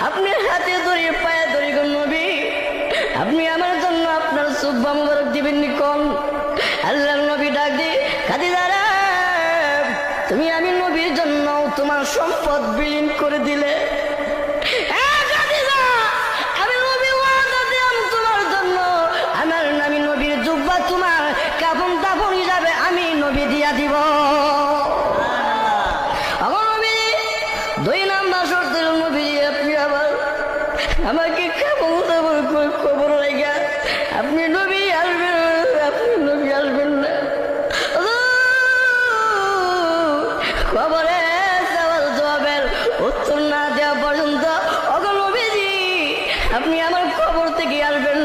আপনি হাতে ধরে পায়ে ধরে গো নবী, আপনি আমার জন্য আপনার সুব্বা মুবারক দিবেন নি কোন? আল্লাহর নবী ডাক দিয়ে খাদিজা রে, তুমি আমি নবীর জন্য তোমার সম্পদ বিলীন করে দিলে। আমি নবী ওয়াদা দিলাম তোমার জন্য, আমার নামি নবীর জুব্বা তোমার কাফন দাফন হিসাবে আমি নবী দিয়া দিব। আমার নবী 2 নাম্বার শর্ত হলো নবী আপনি আবার আমাকে কাফন দাফন করে খবর লাগা আপনি নবী আসবেন, আপনি নবী আসবেন না। খবরে সওয়াল জবাবের উত্তর না দেওয়া পর্যন্ত ওগো নবীজি আপনি আমার খবর থেকে আসবেন